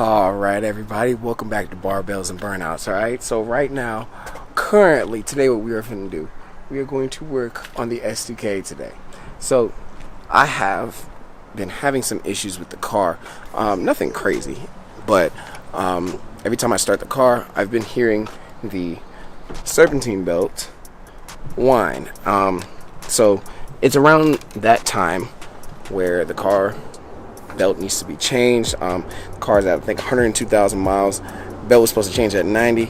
All right, everybody, welcome back to Barbells and Burnouts. All right, so right now, currently, today, what we are going to do, we are going to work on the S2K today. So I have been having some issues with the car, nothing crazy, but every time I start the car, I've been hearing the Serpentine belt whine. So it's around that time where the car belt needs to be changed. The car's at, I think, 102,000 miles. Belt was supposed to change at 90.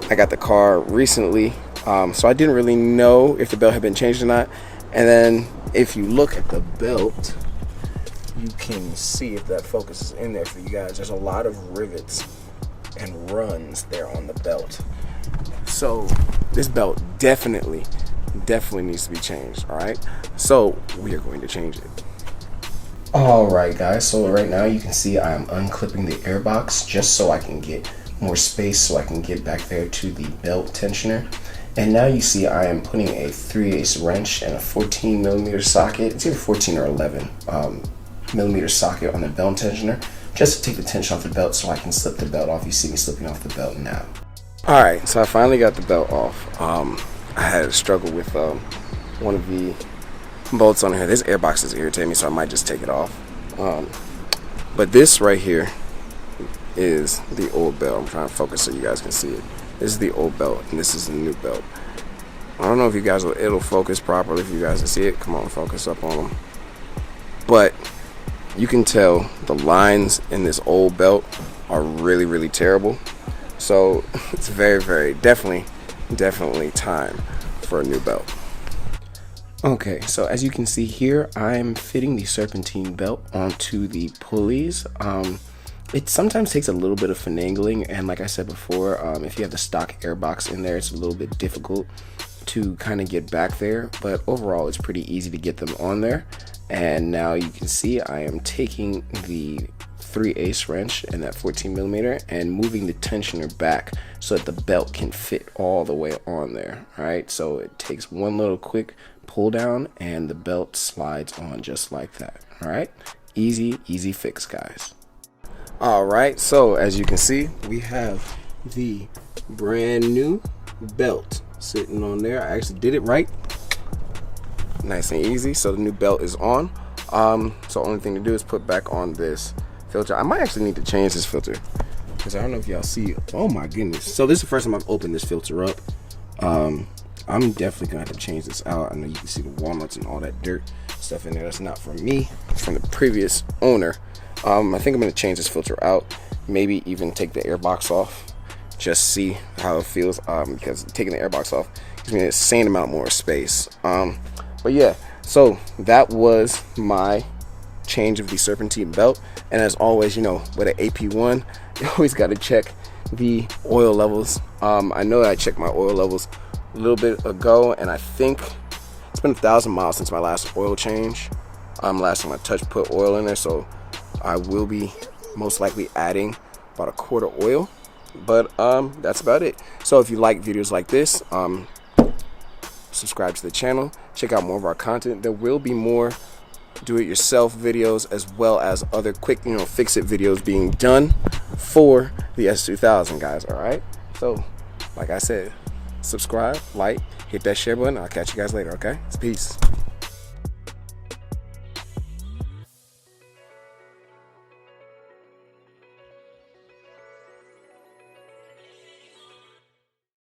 I got the car recently, so I didn't really know if the belt had been changed or not. And then if you look at the belt, you can see if that focus is in there for you guys. There's a lot of rivets and runs there on the belt. So this belt definitely needs to be changed. All right, so we are going to change it. Alright guys, so right now you can see I am unclipping the airbox just so I can get more space so I can get back there to the belt tensioner. And now you see I am putting a 3/8 wrench and a 14mm socket, it's either 14 or 11 millimeter socket on the belt tensioner just to take the tension off the belt so I can slip the belt off. You see me slipping off the belt now. Alright, so I finally got the belt off. I had a struggle with one of the bolts on here. This airbox is irritating me, so I might just take it off. But this right here is the old belt. I'm trying to focus so you guys can see it. This is the old belt, and this is the new belt. I don't know if you guys it'll focus properly if you guys can see it. Come on, focus up on them. But you can tell the lines in this old belt are really terrible. So it's very definitely time for a new belt. Okay, so as you can see here, I'm fitting the Serpentine belt onto the pulleys. It sometimes takes a little bit of finagling, and like I said before, if you have the stock airbox in there, it's a little bit difficult to kind of get back there, but overall it's pretty easy to get them on there. And now you can see I am taking the 3/8 wrench and that 14mm and moving the tensioner back so that the belt can fit all the way on there. All right, so it takes one little quick pull down and the belt slides on just like that. All right, easy fix, guys. All right, so as you can see, we have the brand new belt sitting on there. I actually did it right, nice and easy. So the new belt is on. So only thing to do is put back on this filter. I might actually need to change this filter because I don't know if y'all see. Oh my goodness, so this is the first time I've opened this filter up. I'm definitely gonna have to change this out. I know you can see the walnuts and all that dirt stuff in there. That's not from me, it's from the previous owner. I think I'm gonna change this filter out, maybe even take the airbox off, just see how it feels, because taking the airbox off gives me an insane amount more space. But yeah, so that was my change of the Serpentine belt. And as always, you know, with an AP1, you always got to check the oil levels. I know I checked my oil levels a little bit ago, and I think it's been 1,000 miles since my last oil change. Last time I put oil in there, so I will be most likely adding about a quart of oil. But that's about it. So if you like videos like this, subscribe to the channel, check out more of our content. There will be more do-it-yourself videos as well as other quick, fix-it videos being done for the S2000, guys. All right, so like I said, subscribe, like, hit that share button. I'll catch you guys later. Okay, peace.